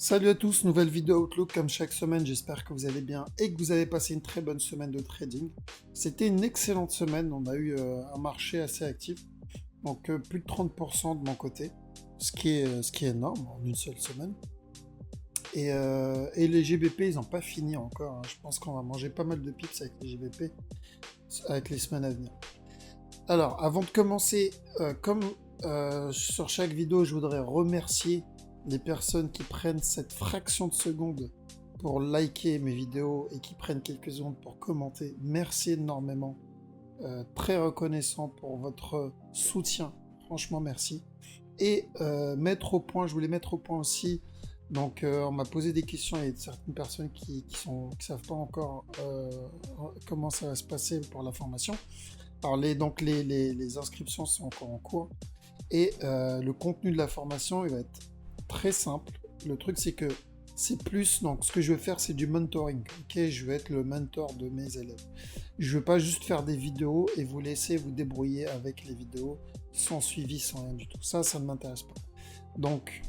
Salut à tous, nouvelle vidéo Outlook comme chaque semaine, j'espère que vous allez bien et que vous avez passé une très bonne semaine de trading. C'était une excellente semaine, on a eu un marché assez actif, donc plus de 30% de mon côté, ce qui est énorme en une seule semaine. Et les GBP, ils n'ont pas fini encore, hein. Je pense qu'on va manger pas mal de pips avec les GBP avec les semaines à venir. Alors, avant de commencer, comme sur chaque vidéo, je voudrais remercier les personnes qui prennent cette fraction de seconde pour liker mes vidéos et qui prennent quelques secondes pour commenter. Merci énormément. Très reconnaissant pour votre soutien. Franchement, merci. Et mettre au point, je voulais mettre au point aussi. Donc, on m'a posé des questions. Il y a certaines personnes qui savent pas encore comment ça va se passer pour la formation. Alors, les inscriptions sont encore en cours. Et le contenu de la formation, il va être très simple. Le truc, c'est que c'est plus... Donc, ce que je vais faire, c'est du mentoring. Ok, je vais être le mentor de mes élèves. Je ne veux pas juste faire des vidéos et vous laisser vous débrouiller avec les vidéos sans suivi, sans rien du tout. Ça ne m'intéresse pas. Donc,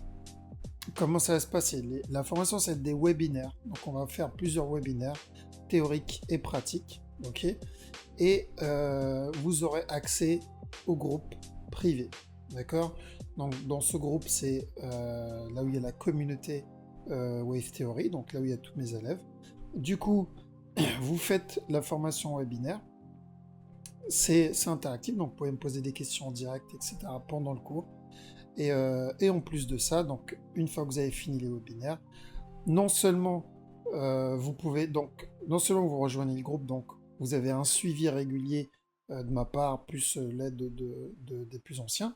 comment ça va se passer? La formation, c'est des webinaires. Donc, on va faire plusieurs webinaires théoriques et pratiques. Ok, et vous aurez accès au groupe privé. D'accord? Donc, dans ce groupe, c'est là où il y a la communauté Wave Theory, donc là où il y a tous mes élèves. Du coup, vous faites la formation webinaire. C'est interactif, donc vous pouvez me poser des questions en direct, etc. pendant le cours. Et en plus de ça, donc une fois que vous avez fini les webinaires, non seulement vous rejoignez le groupe, donc vous avez un suivi régulier de ma part, plus l'aide des plus anciens.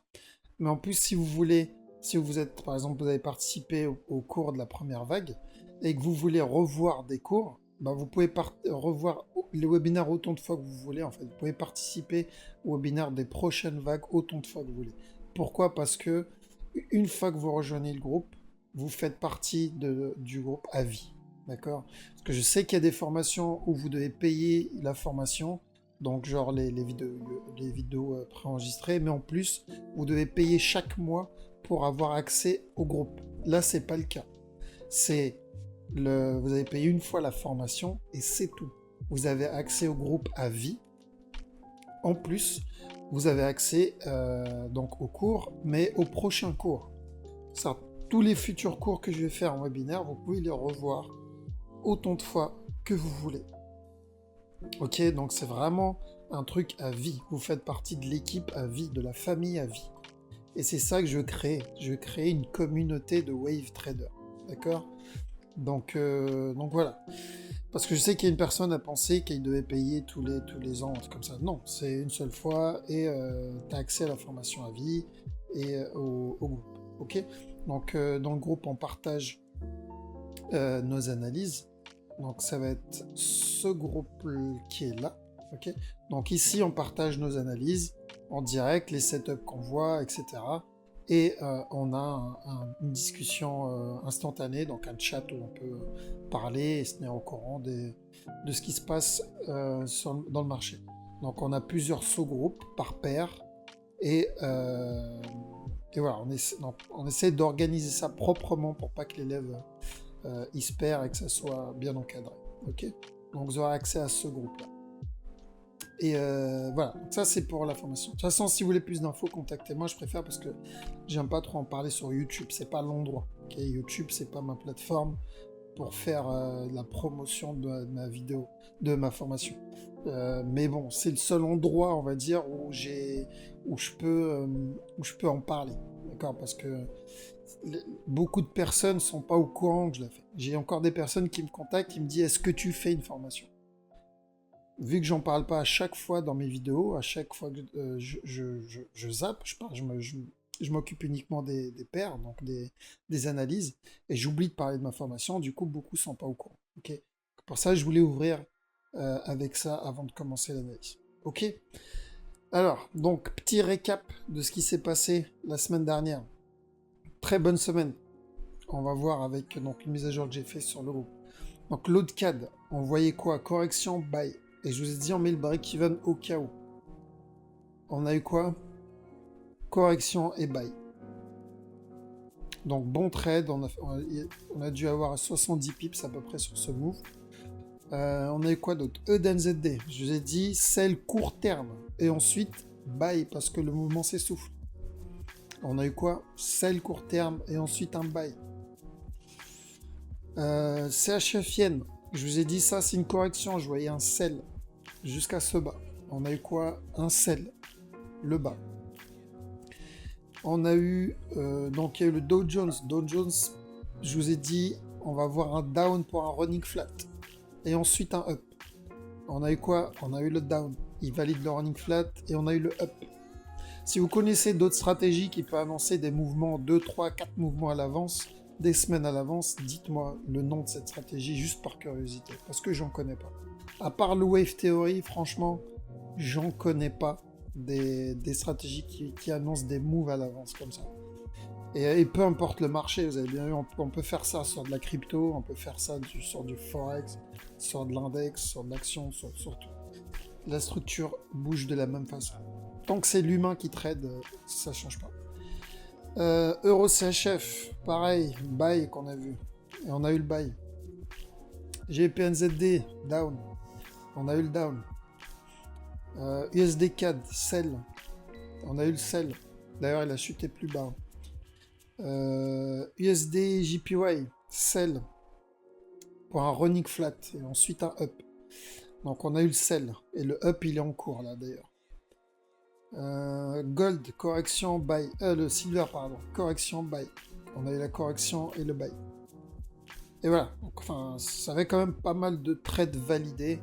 Mais en plus, si vous êtes, par exemple, vous avez participé au cours de la première vague et que vous voulez revoir des cours, bah vous pouvez revoir les webinaires autant de fois que vous voulez. En fait, vous pouvez participer aux webinaires des prochaines vagues autant de fois que vous voulez. Pourquoi? Parce que une fois que vous rejoignez le groupe, vous faites partie du groupe à vie. D'accord? Parce que je sais qu'il y a des formations où vous devez payer la formation, donc genre les vidéos préenregistrées, mais en plus, vous devez payer chaque mois pour avoir accès au groupe. Là, c'est pas le cas. Vous avez payé une fois la formation et c'est tout. Vous avez accès au groupe à vie. En plus, vous avez accès donc aux cours, mais aux prochains cours. Ça, tous les futurs cours que je vais faire en webinaire, vous pouvez les revoir autant de fois que vous voulez. Ok, donc c'est vraiment un truc à vie. Vous faites partie de l'équipe à vie, de la famille à vie. Et c'est ça que je veux créer. Je veux créer une communauté de wave traders. D'accord? Donc voilà. Parce que je sais qu'il y a une personne à penser qu'il devait payer tous les ans, un truc comme ça. Non, c'est une seule fois et tu as accès à la formation à vie et au groupe. Ok? Donc dans le groupe, on partage nos analyses. Donc ça va être ce groupe qui est là. Ok? Donc ici, on partage nos analyses en direct, les setups qu'on voit, etc. Et on a une discussion instantanée, donc un chat où on peut parler et se tenir au courant de ce qui se passe dans le marché. Donc on a plusieurs sous-groupes par paire et voilà, on essaie d'organiser ça proprement pour pas que l'élève il se perd et que ça soit bien encadré. Ok? Donc vous aurez accès à ce groupe-là. Et voilà, donc ça c'est pour la formation. De toute façon, si vous voulez plus d'infos, contactez-moi, je préfère parce que j'aime pas trop en parler sur YouTube, c'est pas l'endroit. Okay, YouTube, c'est pas ma plateforme pour faire la promotion de ma vidéo, de ma formation. Mais bon, c'est le seul endroit, on va dire, où je peux en parler. D'accord? Parce que beaucoup de personnes sont pas au courant que je la fais. J'ai encore des personnes qui me contactent, qui me disent est-ce que tu fais une formation? Vu que j'en parle pas à chaque fois dans mes vidéos, à chaque fois que je zappe, je m'occupe uniquement des paires, donc des analyses, et j'oublie de parler de ma formation, du coup beaucoup sont pas au courant. Ok. Pour ça, je voulais ouvrir avec ça avant de commencer l'analyse. Ok. Alors, donc, petit récap de ce qui s'est passé la semaine dernière. Très bonne semaine. On va voir avec donc, une mise à jour que j'ai fait sur le groupe. Donc, l'ODCAD, on voyait quoi? Correction, buy. Et je vous ai dit, on met le break-even au cas où. On a eu quoi? Correction et buy. Donc bon trade, on a dû avoir 70 pips à peu près sur ce move. On a eu quoi d'autre? EDNZD, je vous ai dit, sell court terme. Et ensuite, buy, parce que le mouvement s'essouffle. On a eu quoi? Sell court terme et ensuite un buy. CHF-Yen, je vous ai dit ça, c'est une correction. Je voyais un sell jusqu'à ce bas. On a eu quoi? Un sell, le bas. On a eu, donc il y a eu le Dow Jones. Dow Jones, je vous ai dit, on va avoir un down pour un running flat. Et ensuite un up. On a eu quoi? On a eu le down. Il valide le running flat et on a eu le up. Si vous connaissez d'autres stratégies qui peuvent annoncer des mouvements, 2, 3, 4 mouvements à l'avance, des semaines à l'avance, dites-moi le nom de cette stratégie juste par curiosité, parce que j'en connais pas. À part le Wave Theory, franchement, j'en connais pas des stratégies qui annoncent des moves à l'avance comme ça. Et peu importe le marché, vous avez bien vu, on peut faire ça sur de la crypto, on peut faire ça sur du forex, sur de l'index, sur de l'action, sur tout. La structure bouge de la même façon. Tant que c'est l'humain qui trade, ça change pas. Euro CHF, pareil, buy qu'on a vu. Et on a eu le buy. GPNZD, down. On a eu le down. USD CAD, sell. On a eu le sell. D'ailleurs, il a chuté plus bas. USD JPY, sell. Pour un running flat. Et ensuite un up. Donc on a eu le sell. Et le up, il est en cours là d'ailleurs. Gold, correction, buy. Le silver, pardon. Correction, buy. On a eu la correction et le buy. Et voilà. Donc, enfin, ça avait quand même pas mal de trades validés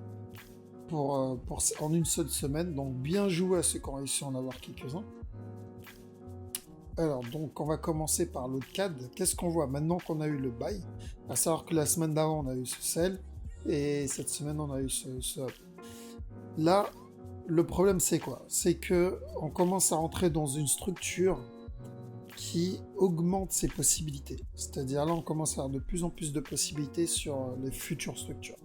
en une seule semaine. Donc bien joué à ceux qui ont réussi à en avoir quelques-uns. Alors, donc, on va commencer par le CAD. Qu'est-ce qu'on voit maintenant qu'on a eu le buy? À savoir que la semaine d'avant, on a eu ce sell. Et cette semaine, on a eu ce up. Là, le problème, c'est quoi? C'est que on commence à rentrer dans une structure qui augmente ses possibilités. C'est-à-dire là, on commence à avoir de plus en plus de possibilités sur les futures structures.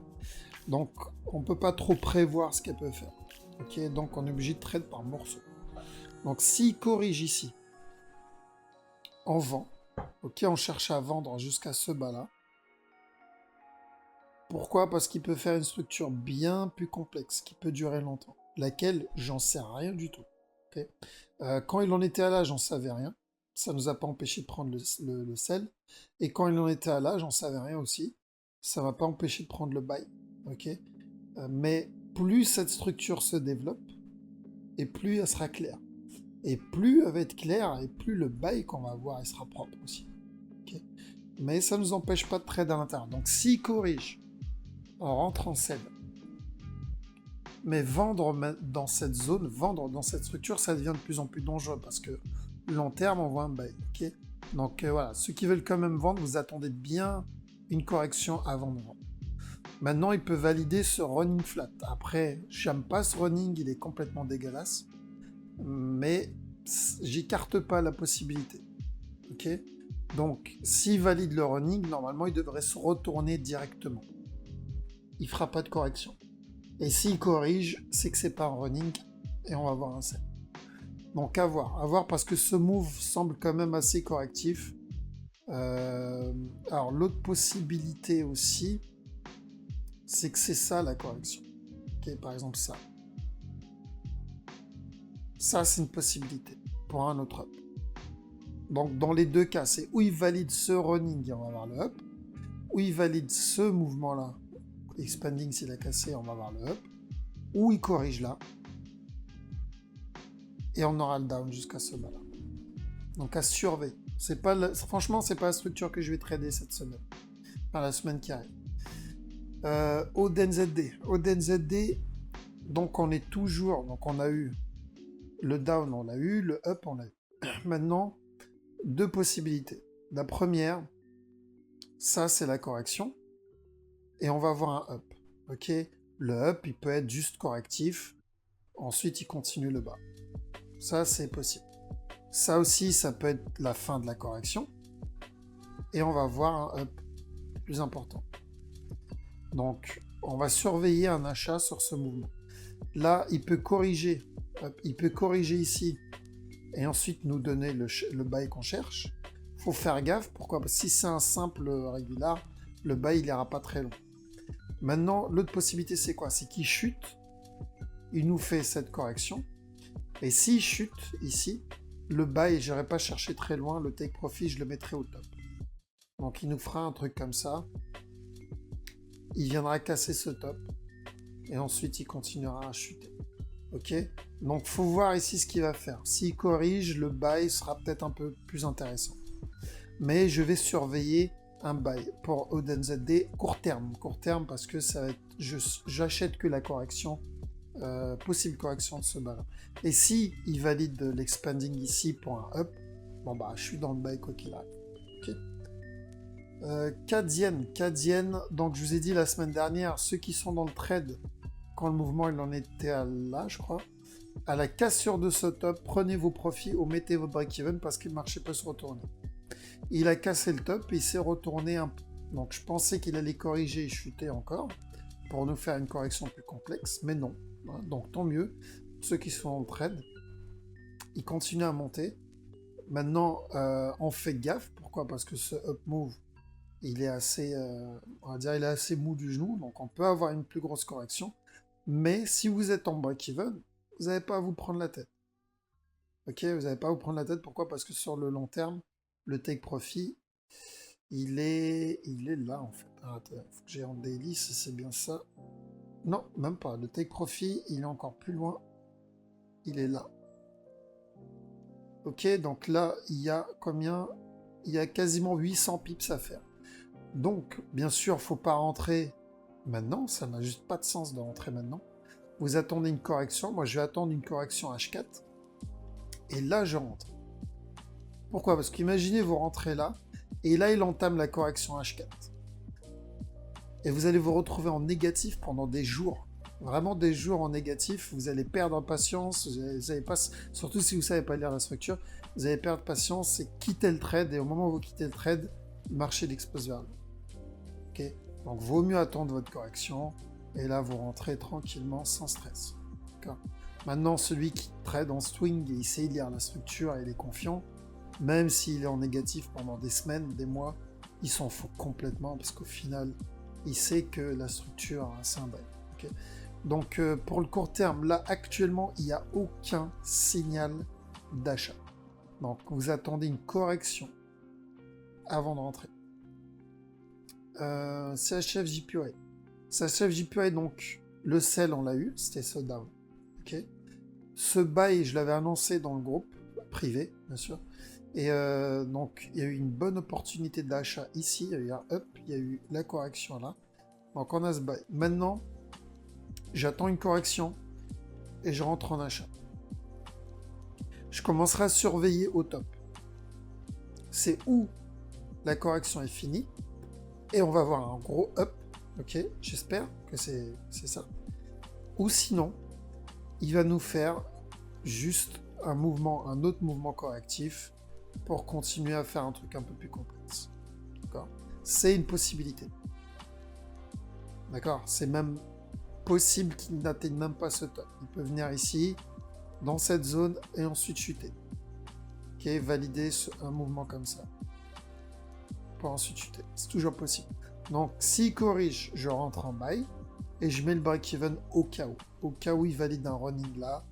Donc, on ne peut pas trop prévoir ce qu'elle peut faire. Ok, donc, on est obligé de trade par morceaux. Donc, s'il corrige ici, on vend. Ok, on cherche à vendre jusqu'à ce bas-là. Pourquoi? Parce qu'il peut faire une structure bien plus complexe, qui peut durer longtemps. Laquelle, j'en sais rien du tout. Okay, quand il en était à là, j'en savais rien. Ça ne nous a pas empêché de prendre le sell. Et quand il en était à là, j'en savais rien aussi. Ça ne m'a pas empêché de prendre le buy. Okay, mais plus cette structure se développe, et plus elle sera claire. Et plus elle va être claire, et plus le buy qu'on va avoir, il sera propre aussi. Okay, mais ça ne nous empêche pas de trade à l'intérieur. Donc s'il corrige, on rentre en sell. Mais vendre dans cette zone, vendre dans cette structure, ça devient de plus en plus dangereux parce que long terme, on voit un buy. Okay, donc voilà, ceux qui veulent quand même vendre, vous attendez bien une correction avant de vendre. Maintenant, il peut valider ce running flat. Après, j'aime pas ce running, il est complètement dégueulasse. Mais j'écarte pas la possibilité. Ok, donc, s'il valide le running, normalement, il devrait se retourner directement. Il fera pas de correction. Et s'il corrige, c'est que c'est pas un running et on va avoir un sell. Donc à voir parce que ce move semble quand même assez correctif. Alors l'autre possibilité aussi, c'est que c'est ça la correction. Ok, par exemple ça. Ça c'est une possibilité pour un autre up. Donc dans les deux cas, c'est où il valide ce running et on va avoir le up, ou il valide ce mouvement là. Expanding s'il a cassé, on va avoir le up, ou il corrige là, et on aura le down jusqu'à ce bas là. Donc à surveiller. Franchement, c'est pas la structure que je vais trader cette semaine, enfin la semaine qui arrive. ODNZD, donc on est toujours, donc on a eu le down, on l'a eu, le up, on l'a eu. Maintenant, deux possibilités. La première, ça c'est la correction. Et on va avoir un up. Ok, le up, il peut être juste correctif. Ensuite, il continue le bas. Ça, c'est possible. Ça aussi, ça peut être la fin de la correction. Et on va voir un up plus important. Donc, on va surveiller un achat sur ce mouvement. Là, il peut corriger. Il peut corriger ici. Et ensuite, nous donner le buy qu'on cherche. Faut faire gaffe. Pourquoi? Parce que si c'est un simple régular, le buy, il ira pas très long. Maintenant, l'autre possibilité, c'est quoi? C'est qu'il chute. Il nous fait cette correction. Et s'il chute ici, le buy, je n'irai pas chercher très loin. Le take profit, je le mettrai au top. Donc, il nous fera un truc comme ça. Il viendra casser ce top. Et ensuite, il continuera à chuter. Ok? Donc, faut voir ici ce qu'il va faire. S'il corrige, le buy sera peut-être un peu plus intéressant. Mais je vais surveiller un buy pour OdenZD court terme. Court terme parce que ça va être, j'achète que la correction, possible correction de ce bas-là. Et si il valide l'expanding ici pour un up, bon bah je suis dans le buy quoi qu'il arrive. Ok. CAD-Yen, donc je vous ai dit la semaine dernière, ceux qui sont dans le trade, quand le mouvement il en était à là, je crois, à la cassure de ce top, prenez vos profits ou mettez votre break-even parce que le marché peut se retourner. Il a cassé le top et il s'est retourné un peu. Donc je pensais qu'il allait corriger et chuter encore pour nous faire une correction plus complexe, mais non. Donc tant mieux. Ceux qui sont en trade, ils continuent à monter. Maintenant, on fait gaffe. Pourquoi? Parce que ce up move, il est assez, on va dire, il est assez mou du genou, donc on peut avoir une plus grosse correction. Mais si vous êtes en break-even, vous n'avez pas à vous prendre la tête. Ok, vous n'avez pas à vous prendre la tête. Pourquoi? Parce que sur le long terme, le take profit, il est là en fait. Ah, attends, faut que j'ai en daily si c'est bien ça. Non, même pas. Le take profit, il est encore plus loin. Il est là. Ok, donc là, il y a combien? Il y a quasiment 800 pips à faire. Donc, bien sûr, faut pas rentrer maintenant. Ça n'a juste pas de sens de rentrer maintenant. Vous attendez une correction. Moi, je vais attendre une correction H4. Et là, je rentre. Pourquoi? Parce qu'imaginez, vous rentrez là. Et là, il entame la correction H4. Et vous allez vous retrouver en négatif pendant des jours. Vraiment des jours en négatif. Vous allez perdre patience. Vous allez pas, surtout si vous ne savez pas lire la structure, vous allez perdre patience et quitter le trade. Et au moment où vous quittez le trade, le marché l'expose vers le haut. Okay. Donc, vaut mieux attendre votre correction. Et là, vous rentrez tranquillement, sans stress. Maintenant, celui qui trade en swing et il sait lire la structure et il est confiant, même s'il est en négatif pendant des semaines, des mois, il s'en fout complètement parce qu'au final, il sait que la structure, c'est un bail. Okay. Donc, pour le court terme, là, actuellement, il n'y a aucun signal d'achat. Donc, vous attendez une correction avant de rentrer. CHF JPY. CHF JPY, donc, le sell, on l'a eu, c'était ce down. Okay. Ce buy, je l'avais annoncé dans le groupe, privé, bien sûr. Et donc, il y a eu une bonne opportunité d'achat ici. Il y a eu un up, il y a eu la correction là. Donc, on a ce buy. Maintenant, j'attends une correction et je rentre en achat. Je commencerai à surveiller au top. C'est où la correction est finie et on va avoir un gros up. Ok, j'espère que c'est ça. Ou sinon, il va nous faire juste un mouvement, un autre mouvement correctif pour continuer à faire un truc un peu plus complexe. D'accord? C'est une possibilité. D'accord? C'est même possible qu'il n'atteigne même pas ce top. Il peut venir ici, dans cette zone, et ensuite chuter. Ok? Valider un mouvement comme ça. Pour ensuite chuter. C'est toujours possible. Donc, s'il corrige, je rentre en buy, et je mets le break-even au cas où. Au cas où il valide un running là,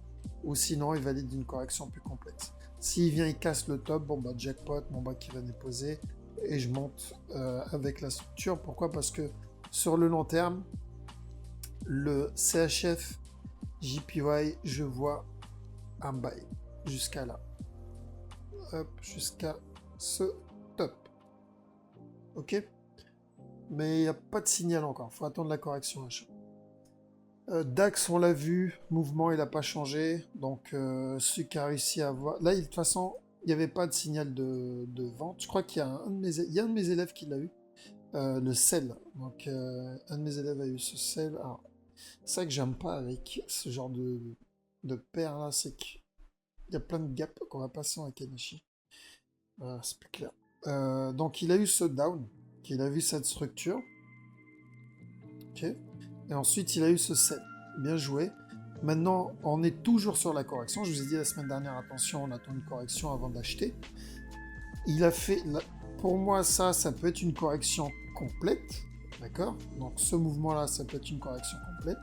ou sinon il valide une correction plus complexe. S'il vient, il casse le top, bon bah jackpot, mon break-even est posé, et je monte avec la structure. Pourquoi? Parce que sur le long terme, le CHF JPY, je vois un buy jusqu'à là. Hop, jusqu'à ce top. Ok? Mais il n'y a pas de signal encore, il faut attendre la correction achat. DAX, on l'a vu, mouvement, il n'a pas changé. Donc, celui qui a réussi à voir... Là, de toute façon, il n'y avait pas de signal de vente. Je crois qu'il y a un de mes élèves qui l'a eu. Le sell. Donc, un de mes élèves a eu ce sell. Alors, c'est ça que j'aime pas avec ce genre de paire là, c'est qu'il y a plein de gaps qu'on va passer en Kenichi. C'est plus clair. Donc, il a eu ce down. Il a vu cette structure. Ok. Et ensuite, il a eu ce sell. Bien joué. Maintenant, on est toujours sur la correction. Je vous ai dit la semaine dernière, attention, on attend une correction avant d'acheter. Il a fait, pour moi, ça peut être une correction complète, d'accord? Donc ce mouvement-là, ça peut être une correction complète,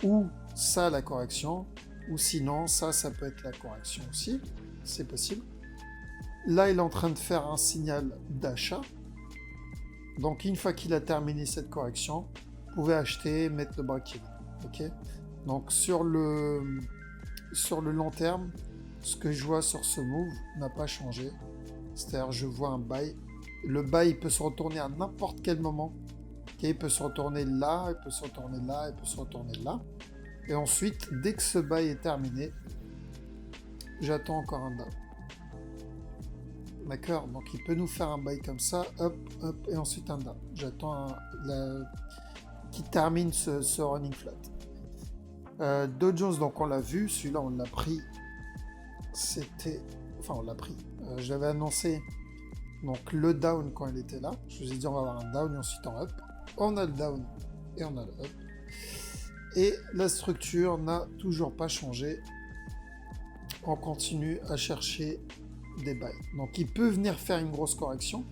ou ça, la correction, ou sinon, ça peut être la correction aussi, c'est possible. Là, il est en train de faire un signal d'achat. Donc une fois qu'il a terminé cette correction, vous pouvez acheter, mettre le break-even. Ok? Donc sur le long terme, ce que je vois sur ce move n'a pas changé. C'est-à-dire, je vois un buy. Le buy, il peut se retourner à n'importe quel moment. Okay, il peut se retourner là, il peut se retourner là, il peut se retourner là. Et ensuite, dès que ce buy est terminé, j'attends encore un down. D'accord? Donc, il peut nous faire un buy comme ça, hop, hop, et ensuite un down. J'attends qui termine ce running flat. Dow Jones, donc on l'a vu, celui-là on l'a pris. C'était... Enfin, on l'a pris. J'avais annoncé donc le down quand il était là. Je vous ai dit on va avoir un down et ensuite un up. On a le down et on a le up. Et la structure n'a toujours pas changé. On continue à chercher des buys. Donc il peut venir faire une grosse correction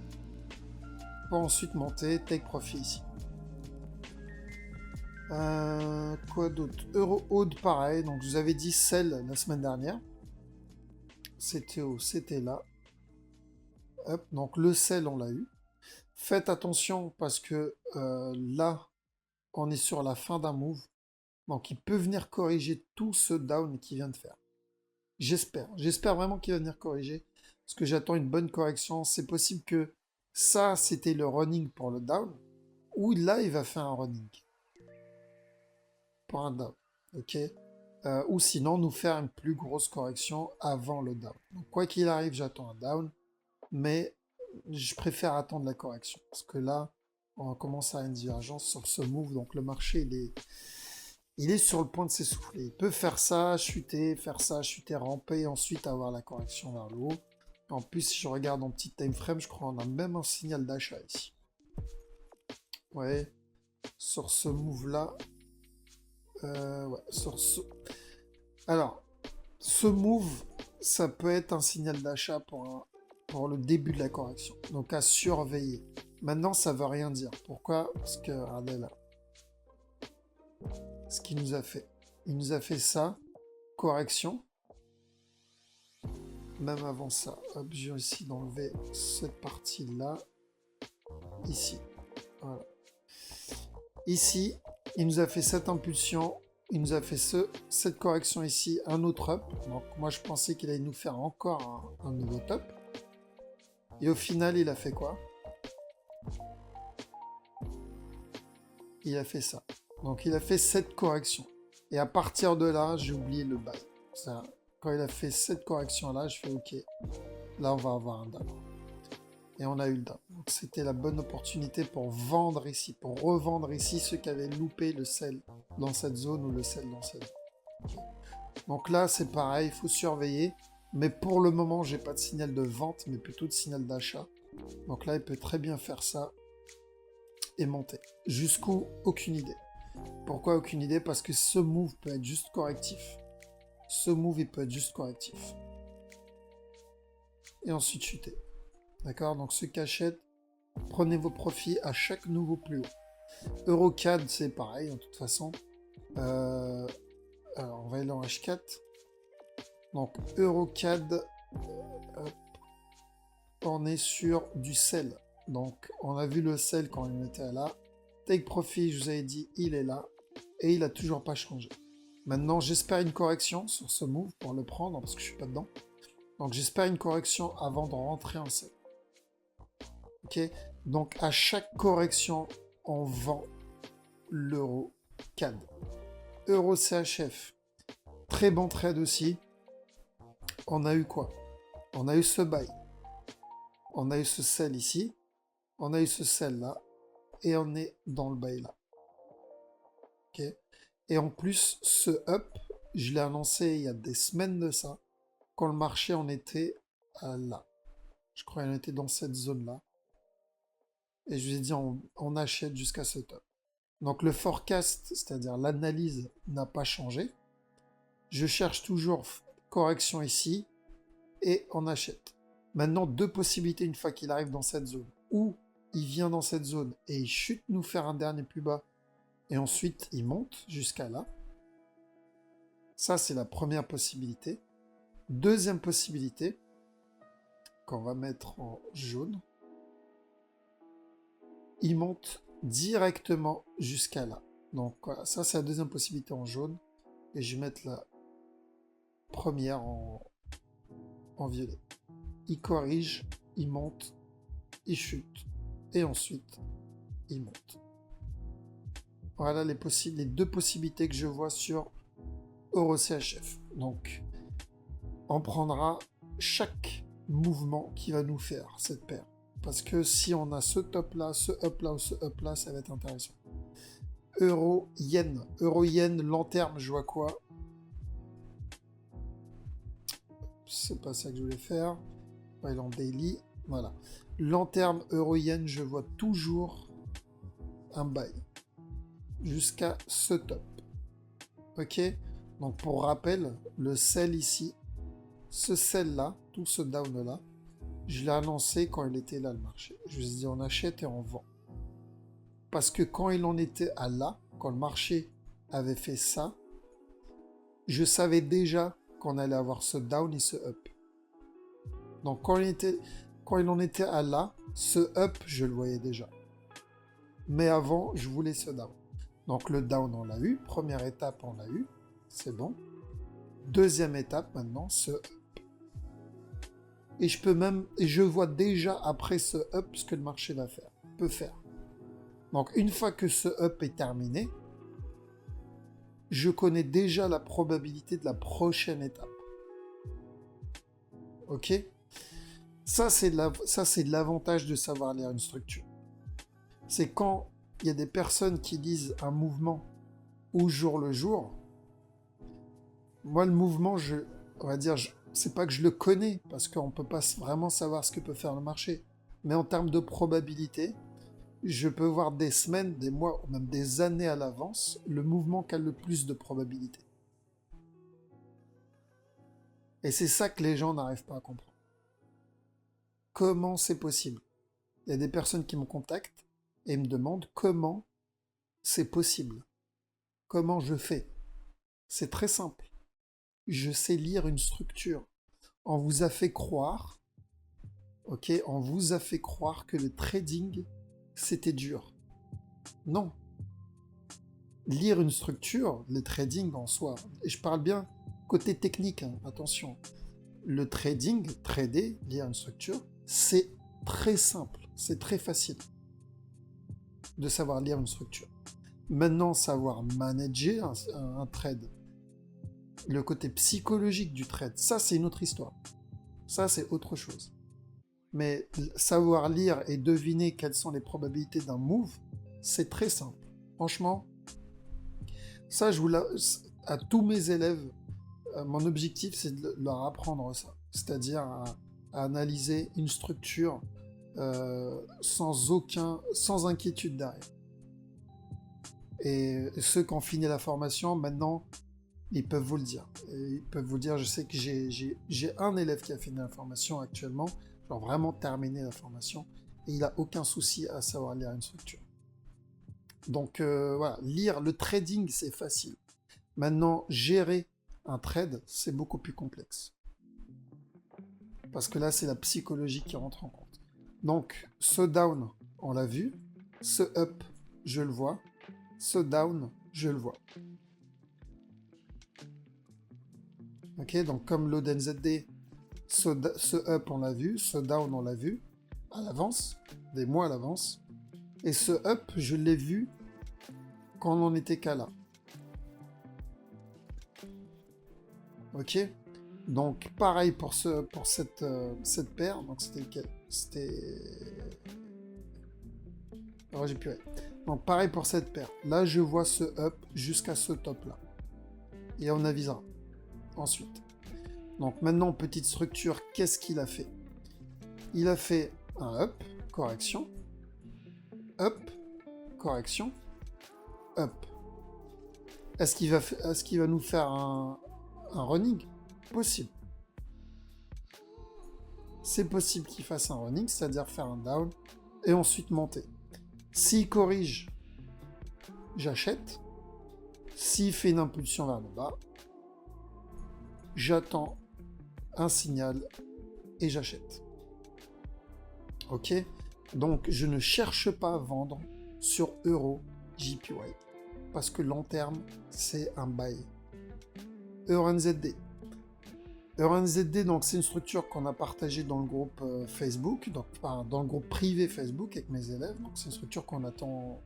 pour ensuite monter, take profit ici. Quoi d'autre? Euro-Aude pareil. Donc je vous avais dit sell la semaine dernière. C'était où? C'était là. Hop, donc le sell on l'a eu. Faites attention parce que là on est sur la fin d'un move. Donc il peut venir corriger tout ce down qu'il vient de faire. J'espère vraiment qu'il va venir corriger. Parce que j'attends une bonne correction. C'est possible que ça c'était le running pour le down. Ou là il va faire un running. Pour un down. Ok. Ou sinon nous faire une plus grosse correction avant le down. Donc quoi qu'il arrive, j'attends un down. Mais je préfère attendre la correction. Parce que là, on commence à avoir une divergence sur ce move. Donc le marché, il est sur le point de s'essouffler. Il peut faire ça, chuter, ramper, et ensuite avoir la correction vers le haut. En plus, si je regarde en petit time frame, je crois qu'on a même un signal d'achat ici. Ouais, sur ce move-là. Ouais, sur ce... Alors, ce move, ça peut être un signal d'achat pour le début de la correction. Donc à surveiller. Maintenant, ça veut rien dire. Pourquoi? Parce que, regardez là. Ce qu'il nous a fait. Il nous a fait ça. Correction. Même avant ça. Hop, j'ai essayé d'enlever cette partie-là. Ici. Voilà. Ici, il nous a fait cette impulsion. Il nous a fait cette correction ici. Un autre up. Donc moi, je pensais qu'il allait nous faire encore un nouveau top. Et au final, il a fait quoi? Il a fait ça. Donc il a fait cette correction. Et à partir de là, j'ai oublié le buy. Ça, quand il a fait cette correction-là, je fais OK. Là, on va avoir un down. Et on a eu le down. Donc c'était la bonne opportunité pour vendre ici, pour revendre ici ceux qui avaient loupé le sell dans cette zone ou le sell dans cette zone. Okay. Donc là, c'est pareil, il faut surveiller. Mais pour le moment, j'ai pas de signal de vente, mais plutôt de signal d'achat. Donc là, il peut très bien faire ça et monter. Jusqu'où? Aucune idée. Pourquoi aucune idée? Parce que ce move peut être juste correctif. Ce move, il peut être juste correctif. Et ensuite chuter. D'accord? Donc ceux qui achètent, prenez vos profits à chaque nouveau plus haut. EuroCAD, c'est pareil, de toute façon. Alors, on va aller en H4. Donc, EuroCAD, on est sur du sell. Donc, on a vu le sell quand il était là. Take profit, je vous avais dit, il est là. Et il n'a toujours pas changé. Maintenant, j'espère une correction sur ce move pour le prendre, parce que je ne suis pas dedans. Donc, j'espère une correction avant de rentrer en sell. Ok? Donc, à chaque correction, on vend l'euro CAD. Euro CHF, très bon trade aussi. On a eu quoi? On a eu ce buy. On a eu ce sell ici. On a eu ce sell là. Et on est dans le buy là. Ok? Et en plus, ce up, je l'ai annoncé il y a des semaines de ça. Quand le marché en était là. Je crois qu'il était dans cette zone là. Et je vous ai dit, on achète jusqu'à ce top. Donc le forecast, c'est-à-dire l'analyse, n'a pas changé. Je cherche toujours correction ici et on achète. Maintenant, deux possibilités une fois qu'il arrive dans cette zone. Ou il vient dans cette zone et il chute nous faire un dernier plus bas et ensuite il monte jusqu'à là. Ça, c'est la première possibilité. Deuxième possibilité, qu'on va mettre en jaune, il monte directement jusqu'à là. Donc voilà, ça c'est la deuxième possibilité en jaune. Et je vais mettre la première en violet. Il corrige, il monte, il chute. Et ensuite, il monte. Voilà les deux possibilités que je vois sur EuroCHF. Donc, on prendra chaque mouvement qui va nous faire cette paire. Parce que si on a ce top là, ce up là ou ce up là, ça va être intéressant. Euro-yen. Euro-yen, long terme, je vois quoi? C'est pas ça que je voulais faire. On va aller en daily. Voilà. Long terme, euro-yen, je vois toujours un buy. Jusqu'à ce top. Ok? Donc pour rappel, le sell ici, ce sell là, tout ce down là, je l'ai annoncé quand il était là le marché. Je vous ai dit on achète et on vend. Parce que quand il en était à là, quand le marché avait fait ça, je savais déjà qu'on allait avoir ce down et ce up. Donc quand il en était à là, ce up, je le voyais déjà. Mais avant, je voulais ce down. Donc le down, on l'a eu. Première étape, on l'a eu. C'est bon. Deuxième étape, maintenant, ce up. Et je vois déjà après ce up ce que le marché peut faire. Donc une fois que ce up est terminé, je connais déjà la probabilité de la prochaine étape. Ok? Ça, c'est l'avantage de savoir lire une structure. C'est quand il y a des personnes qui lisent un mouvement au jour le jour. Moi, le mouvement, on va dire, c'est pas que je le connais, parce qu'on peut pas vraiment savoir ce que peut faire le marché. Mais en termes de probabilité, je peux voir des semaines, des mois, ou même des années à l'avance, le mouvement qui a le plus de probabilité. Et c'est ça que les gens n'arrivent pas à comprendre. Comment c'est possible? Il y a des personnes qui me contactent et me demandent comment c'est possible. Comment je fais? C'est très simple. Je sais lire une structure. On vous a fait croire, ok, on vous a fait croire que le trading, c'était dur. Non. Lire une structure, le trading en soi, et je parle bien côté technique, hein, attention. Le trading, trader, lire une structure, c'est très simple, c'est très facile de savoir lire une structure. Maintenant, savoir manager un trade, le côté psychologique du trade, ça c'est une autre histoire. Ça c'est autre chose. Mais savoir lire et deviner quelles sont les probabilités d'un move, c'est très simple. Franchement, ça à tous mes élèves, mon objectif c'est de leur apprendre ça. C'est-à-dire à analyser une structure sans inquiétude derrière. Et ceux qui ont fini la formation, maintenant, ils peuvent vous le dire. Et ils peuvent vous dire, je sais que j'ai un élève qui a fini la formation actuellement, genre vraiment terminé la formation, et il n'a aucun souci à savoir lire une structure. Donc voilà, lire le trading, c'est facile. Maintenant, gérer un trade, c'est beaucoup plus complexe. Parce que là, c'est la psychologie qui rentre en compte. Donc, ce down, on l'a vu. Ce up, je le vois. Ce down, je le vois. Ok, donc comme l'ODNZD, ce up, on l'a vu. Ce down, on l'a vu. À l'avance, des mois à l'avance. Et ce up, je l'ai vu quand on n'en était qu'à là. Ok? Donc pareil pour cette paire. Donc c'était lequel? Alors j'ai pu. Donc pareil pour cette paire. Là je vois ce up jusqu'à ce top là. Et on avisera. Ensuite. Donc maintenant, petite structure, qu'est-ce qu'il a fait? Il a fait un up, correction. Up, correction. Up. Est-ce qu'il va nous faire un running? Possible. c'est possible qu'il fasse un running, c'est-à-dire faire un down, et ensuite monter. S'il corrige, j'achète. S'il fait une impulsion vers le bas, j'attends un signal et j'achète. Ok? Donc, je ne cherche pas à vendre sur Euro JPY parce que long terme, c'est un buy. EURNZD. EURNZD, donc, c'est une structure qu'on a partagée dans le groupe Facebook, donc, enfin, dans le groupe privé Facebook avec mes élèves. Donc, c'est une structure qu'on attend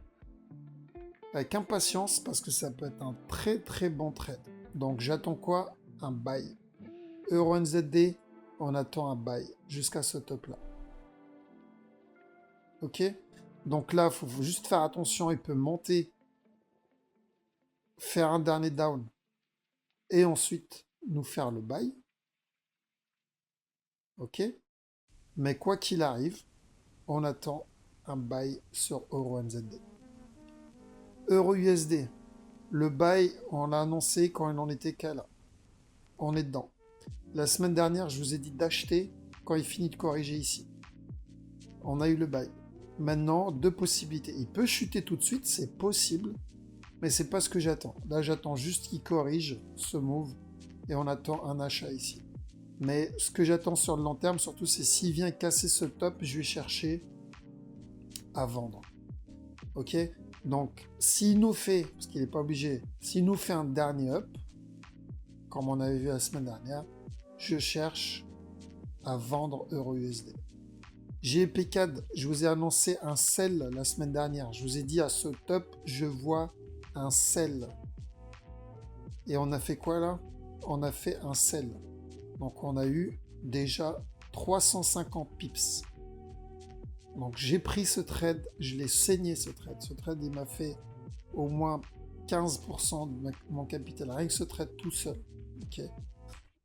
avec impatience parce que ça peut être un très très bon trade. Donc, j'attends quoi? Un buy. EURNZD, on attend un buy jusqu'à ce top-là. Ok? Donc là, il faut juste faire attention, il peut monter, faire un dernier down, et ensuite nous faire le buy. Ok? Mais quoi qu'il arrive, on attend un buy sur EURNZD. EURUSD, le buy, on l'a annoncé quand il n'en était qu'à là. On est dedans. La semaine dernière, je vous ai dit d'acheter quand il finit de corriger ici. On a eu le buy. Maintenant, deux possibilités. Il peut chuter tout de suite, c'est possible, mais c'est pas ce que j'attends. Là, j'attends juste qu'il corrige ce move et on attend un achat ici. Mais ce que j'attends sur le long terme, surtout, c'est s'il vient casser ce top, je vais chercher à vendre. Ok? Donc, s'il nous fait, parce qu'il n'est pas obligé, s'il nous fait un dernier up, comme on avait vu la semaine dernière, je cherche à vendre EURUSD. GEP-CAD, je vous ai annoncé un sell la semaine dernière. Je vous ai dit à ce top, je vois un sell. Et on a fait quoi là? On a fait un sell. Donc on a eu déjà 350 pips. Donc j'ai pris ce trade, je l'ai saigné ce trade. Ce trade, il m'a fait au moins 15% de mon capital. Rien que ce trade tout seul. Ok?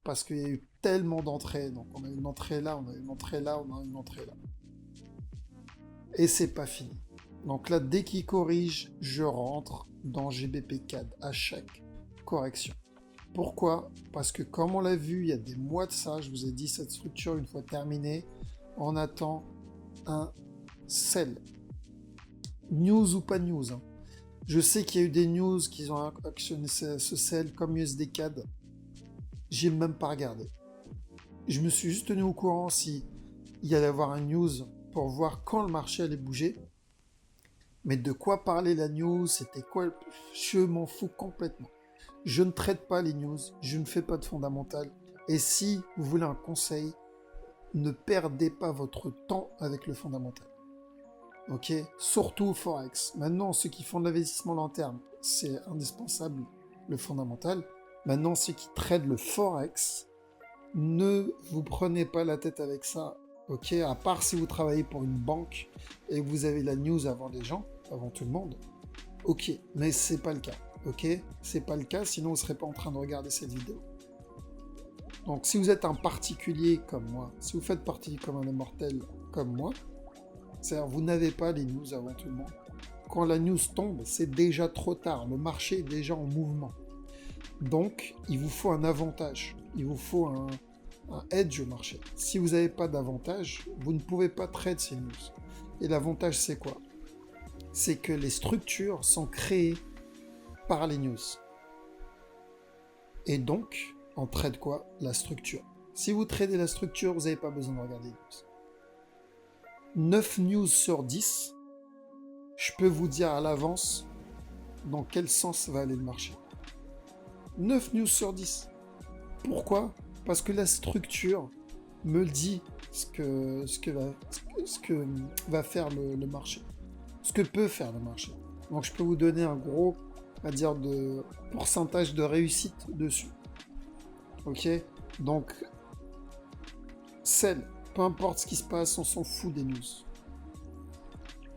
Parce qu'il y a eu tellement d'entrées. Donc on a une entrée là, on a une entrée là, on a une entrée là. Et c'est pas fini. Donc là, dès qu'il corrige, je rentre dans GBP-CAD à chaque correction. Pourquoi? Parce que comme on l'a vu il y a des mois de ça, je vous ai dit cette structure une fois terminée, on attend un sell. News ou pas news, hein. Je sais qu'il y a eu des news qui ont actionné ce sell comme USD-CAD. J'ai même pas regardé. Je me suis juste tenu au courant si il y allait avoir un news pour voir quand le marché allait bouger. Mais de quoi parler la news, c'était quoi? Je m'en fous complètement. Je ne traite pas les news, je ne fais pas de fondamental. Et si vous voulez un conseil, ne perdez pas votre temps avec le fondamental. Ok? Surtout au Forex. Maintenant, ceux qui font de l'investissement long terme, c'est indispensable, le fondamental. Maintenant, ceux qui tradent le Forex, ne vous prenez pas la tête avec ça. Ok, à part si vous travaillez pour une banque et que vous avez la news avant les gens, avant tout le monde. Ok, mais c'est pas le cas. Ok, c'est pas le cas, sinon vous ne serez pas en train de regarder cette vidéo. Donc si vous êtes un particulier comme moi, si vous faites partie comme un immortel comme moi, c'est-à-dire vous n'avez pas les news avant tout le monde. Quand la news tombe, c'est déjà trop tard. Le marché est déjà en mouvement. Donc il vous faut un avantage. Il vous faut un edge au marché. Si vous n'avez pas d'avantage, vous ne pouvez pas trade ces news. Et l'avantage, c'est quoi? C'est que les structures sont créées par les news. Et donc, on trade quoi? La structure. Si vous tradez la structure, vous n'avez pas besoin de regarder les news. 9 news sur 10, je peux vous dire à l'avance dans quel sens va aller le marché. 9 news sur 10. Pourquoi? Parce que la structure me dit ce que va faire le marché. Ce que peut faire le marché. Donc je peux vous donner un gros, on va dire, de pourcentage de réussite dessus. Ok? Donc, sell. Peu importe ce qui se passe, on s'en fout des news.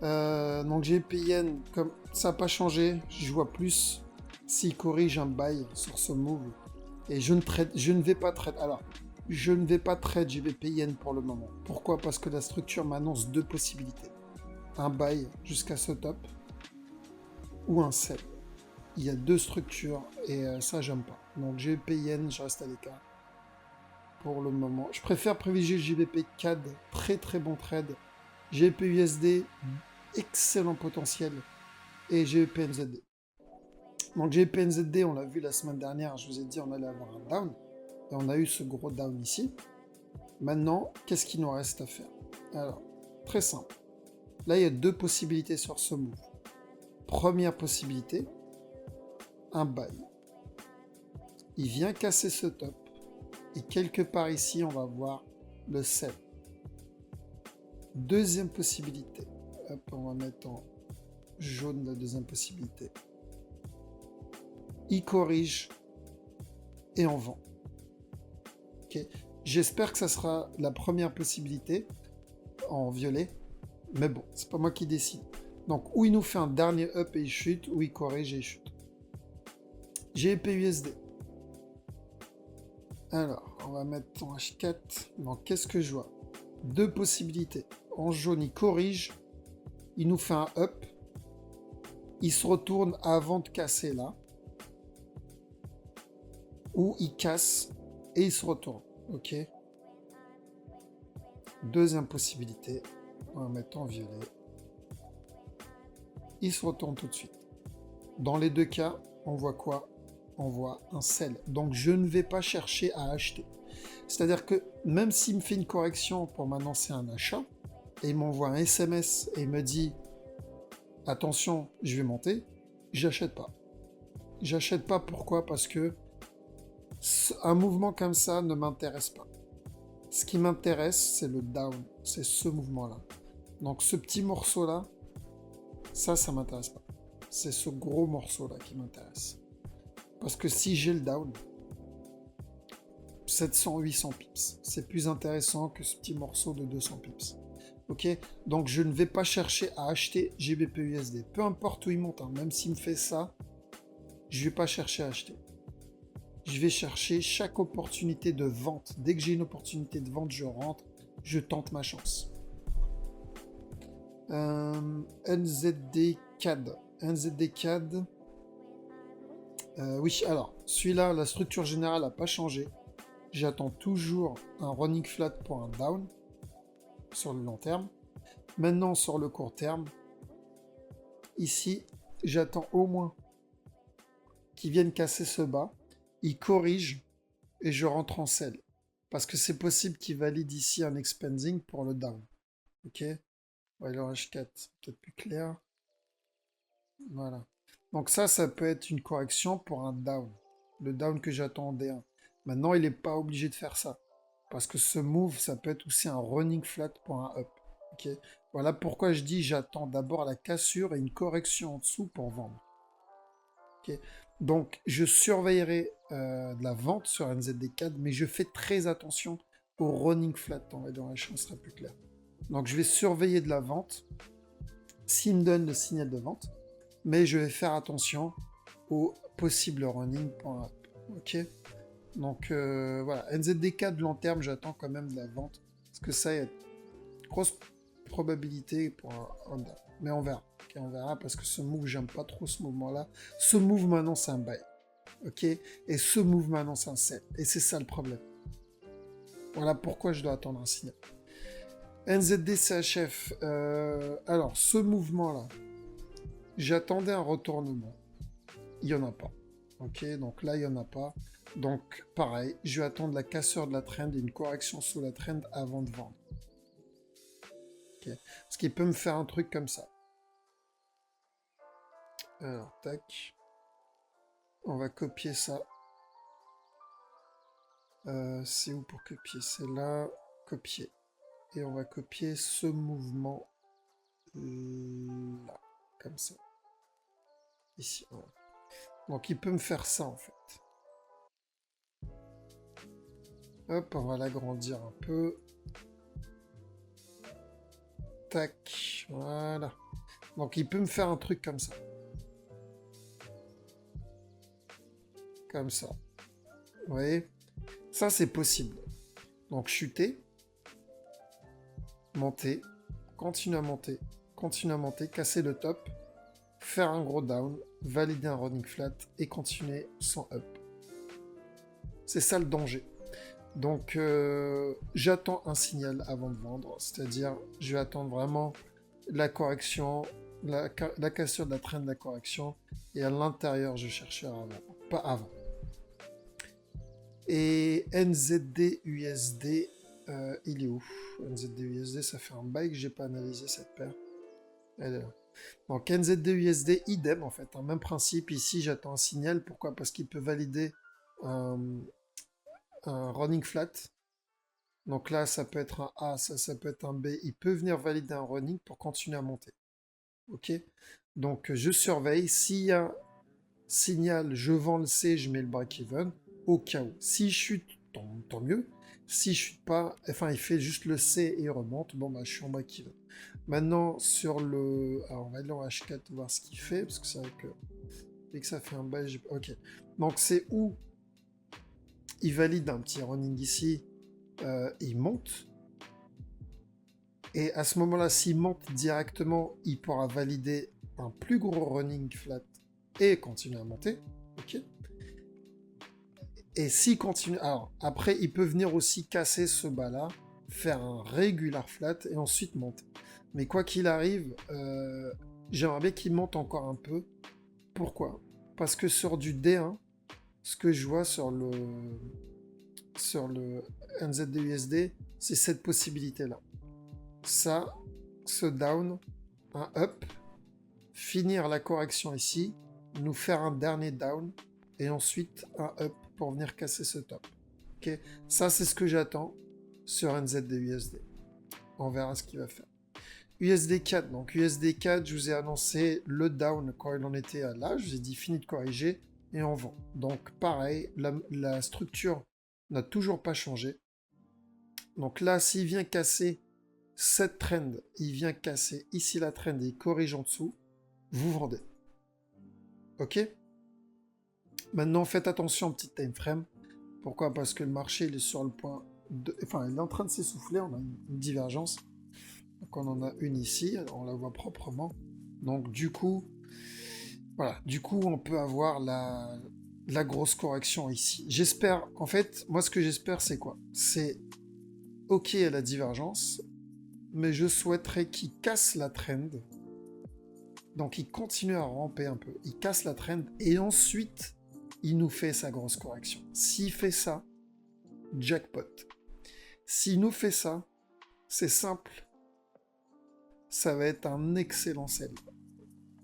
Donc GPN, comme ça n'a pas changé, je vois plus s'il corrige un buy sur ce move. Et je ne vais pas trade. Alors, je ne vais pas trade GBP-Yen pour le moment. Pourquoi? Parce que la structure m'annonce deux possibilités. Un buy jusqu'à ce top ou un sell. Il y a deux structures et ça, j'aime pas. Donc GBP-Yen, je reste à l'écart. pour le moment. Je préfère privilégier JBP CAD, très très bon trade. GBP USD, excellent potentiel. Et GBP NZD. Donc GBP NZD, on l'a vu la semaine dernière, je vous ai dit on allait avoir un down. Et on a eu ce gros down ici. Maintenant, qu'est-ce qu'il nous reste à faire? Alors, très simple. Là, il y a deux possibilités sur ce move. Première possibilité, un buy. Il vient casser ce top. Et quelque part ici, on va voir le sell. Deuxième possibilité. Hop, on va mettre en jaune la deuxième possibilité. Il corrige et on vend. Ok. J'espère que ça sera la première possibilité en violet. Mais bon, c'est pas moi qui décide. Donc, ou il nous fait un dernier up et il chute, ou il corrige et il chute. GBP USD. Alors, on va mettre en H4. Donc, qu'est-ce que je vois? Deux possibilités. En jaune, il corrige. Il nous fait un up. Il se retourne avant de casser là. Ou il casse et il se retourne. Ok. Deuxième possibilité. On va mettre en violet. Il se retourne tout de suite. Dans les deux cas, on voit quoi? On voit un sell. Donc je ne vais pas chercher à acheter. C'est-à-dire que même s'il me fait une correction pour m'annoncer un achat, et il m'envoie un SMS et il me dit attention, je vais monter, j'achète pas. J'achète pas, pourquoi? Parce que un mouvement comme ça ne m'intéresse pas. Ce qui m'intéresse, c'est le down, c'est ce mouvement-là. Donc ce petit morceau-là, ça m'intéresse pas. C'est ce gros morceau-là qui m'intéresse. Parce que si j'ai le down, 700-800 pips, c'est plus intéressant que ce petit morceau de 200 pips. Ok? Donc je ne vais pas chercher à acheter GBP USD. Peu importe où il monte, hein, même s'il me fait ça, je ne vais pas chercher à acheter. Je vais chercher chaque opportunité de vente. Dès que j'ai une opportunité de vente, je rentre, je tente ma chance. NZD CAD. NZD CAD. Oui, alors, celui-là, la structure générale n'a pas changé. J'attends toujours un running flat pour un down sur le long terme. Maintenant, sur le court terme, ici, j'attends au moins qu'il vienne casser ce bas. Il corrige et je rentre en sell. Parce que c'est possible qu'il valide ici un expanding pour le down. Ok? Ouais, le H4, c'est peut-être plus clair. Voilà. Donc ça peut être une correction pour un down. Le down que j'attends en D1. Maintenant, il n'est pas obligé de faire ça. Parce que ce move, ça peut être aussi un running flat pour un up. Ok? Voilà pourquoi je dis j'attends d'abord la cassure et une correction en dessous pour vendre. Ok? Donc, je surveillerai de la vente sur NZD4, mais je fais très attention au running flat. On va dire, la chance sera plus claire. Donc, je vais surveiller de la vente s'il me donne le signal de vente, mais je vais faire attention au possible running pour un up. Ok? Donc, voilà. NZD4 de long terme, j'attends quand même de la vente, parce que ça, il y a grosse probabilité pour un up. Mais on verra. Okay, on verra parce que ce move, j'aime pas trop ce mouvement-là. Ce move m'annonce un buy. Ok? Et ce move m'annonce un sell. Et c'est ça le problème. Voilà pourquoi je dois attendre un signal. NZD CHF. Alors, ce mouvement-là, j'attendais un retournement. Il n'y en a pas. Ok? Donc là, il n'y en a pas. Donc, pareil, je vais attendre la cassure de la trend et une correction sous la trend avant de vendre. Okay. Parce qu'il peut me faire un truc comme ça. Alors, tac. On va copier ça. C'est où pour copier? C'est là. Copier. Et on va copier ce mouvement là. Comme ça. Ici. Voilà. Donc, il peut me faire ça, en fait. Hop, on va l'agrandir un peu. Tac. Voilà. Donc, il peut me faire un truc comme ça. Comme ça. Vous voyez? Ça, c'est possible. Donc, chuter. Monter. Continuer à monter. Casser le top. Faire un gros down. Valider un running flat. Et continuer son up. C'est ça le danger. Donc, j'attends un signal avant de vendre, c'est-à-dire, je vais attendre vraiment la correction, la cassure de la traîne de la correction, et à l'intérieur, je chercherai avant, pas avant. Et NZD USD, il est où? NZD USD, ça fait un bail que j'ai pas analysé cette paire. Elle est là. Donc NZD USD, idem en fait, hein, même principe. Ici, j'attends un signal. Pourquoi? Parce qu'il peut valider un, un running flat. Donc là, ça peut être un A, ça peut être un B. Il peut venir valider un running pour continuer à monter. Ok? Donc je surveille. S'il y a signal, je vends le C, je mets le break-even au cas où. Si je chute, tant mieux. Si je chute pas, enfin il fait juste le C et il remonte, bon bah je suis en break-even. Maintenant sur le... Alors on va aller en H4 voir ce qu'il fait, parce que c'est vrai que dès que ça fait un bail, ok. Donc c'est où il valide un petit running ici, il monte. Et à ce moment-là, s'il monte directement, il pourra valider un plus gros running flat et continuer à monter. Ok. Et s'il continue, alors après, il peut venir aussi casser ce bas-là, faire un regular flat et ensuite monter. Mais quoi qu'il arrive, j'aimerais bien qu'il monte encore un peu. Pourquoi? Parce que sur du D1, ce que je vois sur le NZD-USD, c'est cette possibilité-là. Ça, ce down, un up, finir la correction ici, nous faire un dernier down et ensuite un up pour venir casser ce top. Ok, ça c'est ce que j'attends sur NZD-USD. On verra ce qu'il va faire. USD4, donc USD4, je vous ai annoncé le down quand il en était à là, je vous ai dit fini de corriger et on vend. Donc pareil, la structure n'a toujours pas changé. Donc là, s'il vient casser cette trend, il vient casser ici la trend et il corrige en dessous, vous vendez. Ok? Maintenant, faites attention au petit time frame. Pourquoi? Parce que le marché, il est sur le point de... Enfin, il est en train de s'essouffler, on a une divergence. Donc on en a une ici, on la voit proprement. Donc du coup, voilà, du coup on peut avoir la grosse correction ici. J'espère, en fait, moi ce que j'espère c'est quoi? C'est ok à la divergence, mais je souhaiterais qu'il casse la trend. Donc il continue à ramper un peu, il casse la trend et ensuite il nous fait sa grosse correction. S'il fait ça, jackpot. S'il nous fait ça, c'est simple, ça va être un excellent sell.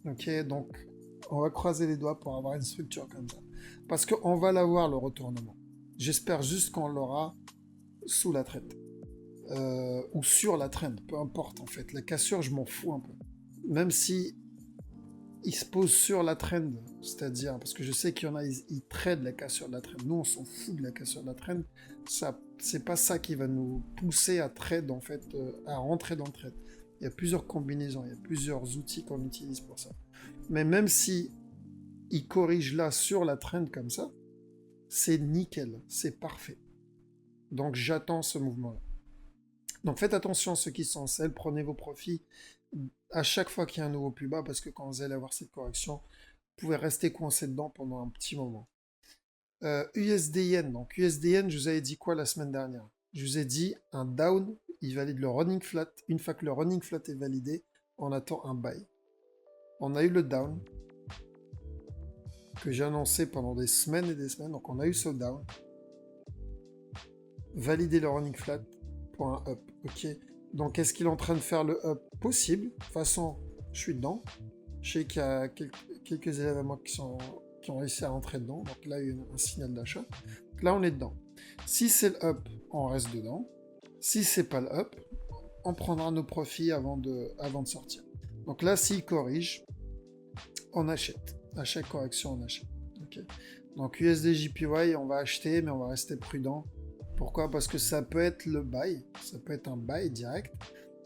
Ok, donc on va croiser les doigts pour avoir une structure comme ça. Parce qu'on va l'avoir le retournement. J'espère juste qu'on l'aura sous la trend. Ou sur la trend, peu importe en fait. La cassure, je m'en fous un peu. Même si il se pose sur la trend, c'est-à-dire, parce que je sais qu'il y en a, ils trade la cassure de la trend. Nous, on s'en fout de la cassure de la trend. Ça, c'est pas ça qui va nous pousser à trade, en fait, à rentrer dans le trade. Il y a plusieurs combinaisons, il y a plusieurs outils qu'on utilise pour ça. Mais même si il corrige là sur la trend comme ça, c'est nickel, c'est parfait. Donc j'attends ce mouvement-là. Donc faites attention à ceux qui sont en sell, prenez vos profits à chaque fois qu'il y a un nouveau plus bas, parce que quand vous allez avoir cette correction, vous pouvez rester coincé dedans pendant un petit moment. USD-Yen, donc USD-Yen, je vous avais dit quoi la semaine dernière? Je vous ai dit un down, il valide le running flat. Une fois que le running flat est validé, on attend un buy. On a eu le down, que j'ai annoncé pendant des semaines et des semaines. Donc on a eu ce down. Valider le running flat pour un up. Ok. Donc est-ce qu'il est en train de faire le up? Possible. De toute façon, je suis dedans. Je sais qu'il y a quelques élèves à moi qui ont réussi à rentrer dedans. Donc là, il y a eu un signal d'achat. Là, on est dedans. Si c'est le up, on reste dedans. Si c'est pas le up, on prendra nos profits avant de sortir. Donc là, s'il corrige, on achète. À chaque correction, on achète. Okay. Donc USD-JPY, on va acheter, mais on va rester prudent. Pourquoi? Parce que ça peut être le buy, ça peut être un buy direct,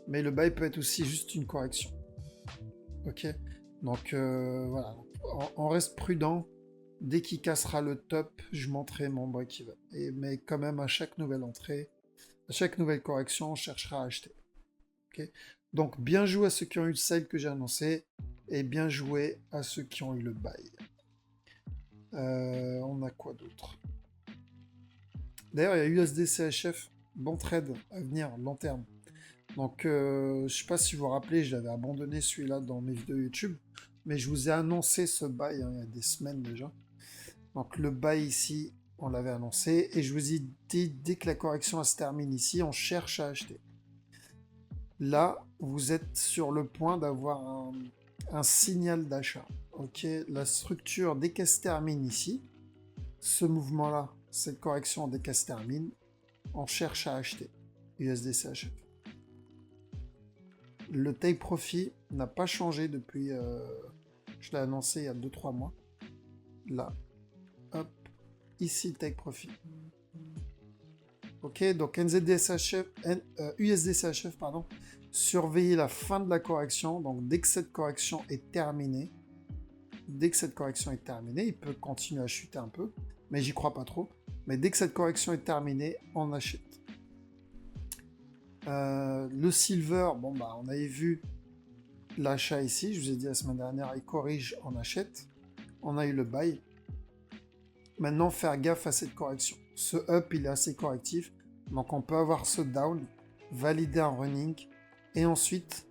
mais le buy peut être aussi juste une correction. Ok. Donc voilà, on reste prudent. Dès qu'il cassera le top, je monterai mon break-even. Mais quand même, à chaque nouvelle entrée, à chaque nouvelle correction, on cherchera à acheter. Okay. Donc bien joué à ceux qui ont eu le sell que j'ai annoncé et bien joué à ceux qui ont eu le buy. On a quoi d'autre? D'ailleurs, il y a USDCHF, bon trade à venir, long terme. Donc, je sais pas si vous vous rappelez, je l'avais abandonné celui-là dans mes vidéos YouTube, mais je vous ai annoncé ce bail hein, il y a des semaines déjà. Donc, le bail ici, on l'avait annoncé, et je vous ai dit, dès que la correction se termine ici, on cherche à acheter. Là, vous êtes sur le point d'avoir un signal d'achat. Ok, la structure, dès qu'elle se termine ici, ce mouvement-là, cette correction, dès qu'elle se termine, on cherche à acheter USDCHF. Le take profit n'a pas changé depuis, je l'ai annoncé il y a 2-3 mois. Là, hop, ici take profit. Ok, donc USDCHF, pardon, surveillez la fin de la correction. Donc dès que cette correction est terminée, il peut continuer à chuter un peu, mais j'y crois pas trop. Mais dès que cette correction est terminée, on achète. Le silver, bon bah on avait vu l'achat ici, je vous ai dit la semaine dernière, il corrige, on achète. On a eu le buy. Maintenant, faire gaffe à cette correction. Ce up, il est assez correctif, donc on peut avoir ce down, valider un running, et ensuite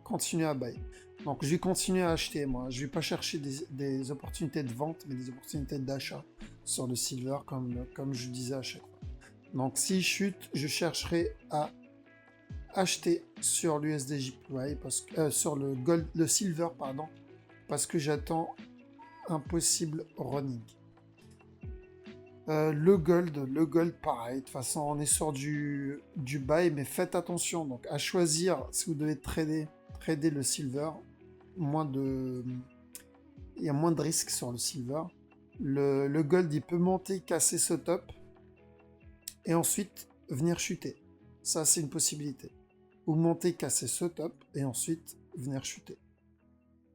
continuer à buy. Donc je vais continuer à acheter, moi. Je vais pas chercher des opportunités de vente, mais des opportunités d'achat sur le silver, comme je disais à chaque fois. Donc s'il chute, je chercherai à acheter sur l'USDJPY, sur le gold, le silver, pardon, parce que j'attends un possible running. Le gold, pareil. De toute façon, on est sur du buy, mais faites attention. Donc, à choisir si vous devez trader le silver. Il y a moins de risques sur le silver. Le gold, il peut monter, casser ce top, et ensuite venir chuter. Ça, c'est une possibilité. Ou monter, casser ce top, et ensuite venir chuter.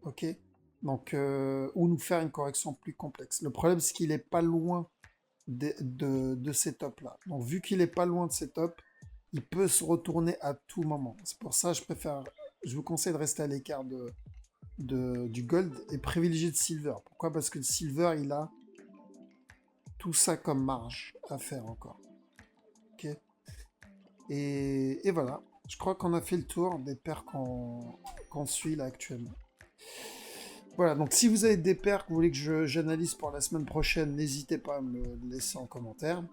Ok? Donc, ou nous faire une correction plus complexe. Le problème, c'est qu'il n'est pas loin de ces tops là. Donc vu qu'il est pas loin de ces tops, il peut se retourner à tout moment. C'est pour ça que je vous conseille de rester à l'écart du gold et privilégier le silver. Pourquoi? Parce que le silver, il a tout ça comme marge à faire encore. Ok. Et voilà. Je crois qu'on a fait le tour des paires qu'on suit là actuellement. Voilà, donc si vous avez des paires que vous voulez que j'analyse pour la semaine prochaine, n'hésitez pas à me le laisser en commentaire.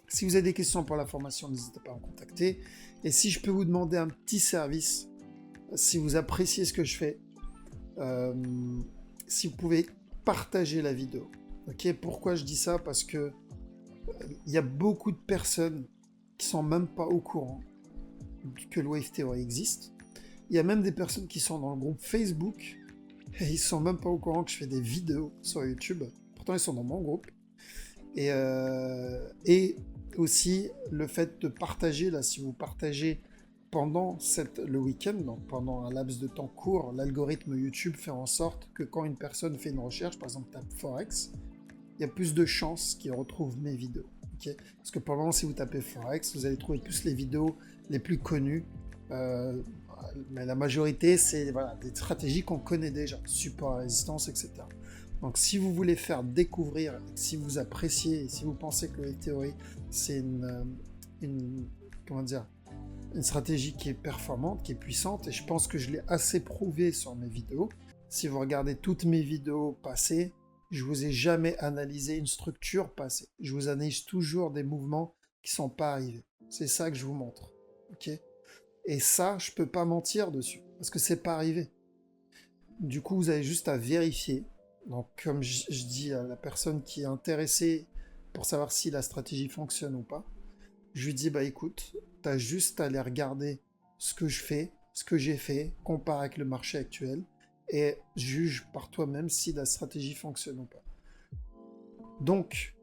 Si vous avez des questions pour la formation, n'hésitez pas à me contacter. Et si je peux vous demander un petit service, si vous appréciez ce que je fais, si vous pouvez partager la vidéo. Ok, pourquoi je dis ça? Parce que il y a beaucoup de personnes qui sont même pas au courant que le Wave Theory existe. Il y a même des personnes qui sont dans le groupe Facebook et ils sont même pas au courant que je fais des vidéos sur YouTube. Pourtant, ils sont dans mon groupe. Et aussi, le fait de partager, là, si vous partagez pendant le week-end, donc pendant un laps de temps court, l'algorithme YouTube fait en sorte que quand une personne fait une recherche, par exemple tape Forex, il y a plus de chances qu'il retrouve mes vidéos. Okay, parce que pour le moment, si vous tapez Forex, vous allez trouver plus les vidéos les plus connues. Mais la majorité, c'est voilà, des stratégies qu'on connaît déjà, support à résistance, etc. Donc si vous voulez faire découvrir, si vous appréciez, si vous pensez que les théories, c'est comment dire, une stratégie qui est performante, qui est puissante, et je pense que je l'ai assez prouvé sur mes vidéos. Si vous regardez toutes mes vidéos passées, je vous ai jamais analysé une structure passée. Je vous analyse toujours des mouvements qui sont pas arrivés. C'est ça que je vous montre. Ok? Et ça, je peux pas mentir dessus, parce que c'est pas arrivé. Du coup, vous avez juste à vérifier. Donc, comme je dis à la personne qui est intéressée pour savoir si la stratégie fonctionne ou pas, je lui dis, bah écoute, t'as juste à aller regarder ce que je fais, ce que j'ai fait, compare avec le marché actuel, et juge par toi-même si la stratégie fonctionne ou pas. Donc,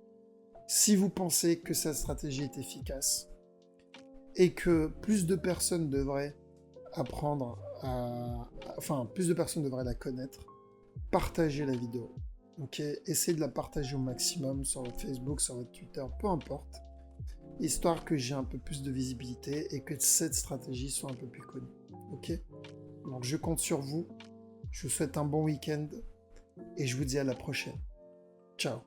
si vous pensez que cette stratégie est efficace, et que plus de personnes devraient apprendre plus de personnes devraient la connaître, partagez la vidéo. Ok, essayez de la partager au maximum sur votre Facebook, sur votre Twitter, peu importe, histoire que j'ai un peu plus de visibilité et que cette stratégie soit un peu plus connue. Ok, donc je compte sur vous. Je vous souhaite un bon week-end et je vous dis à la prochaine. Ciao.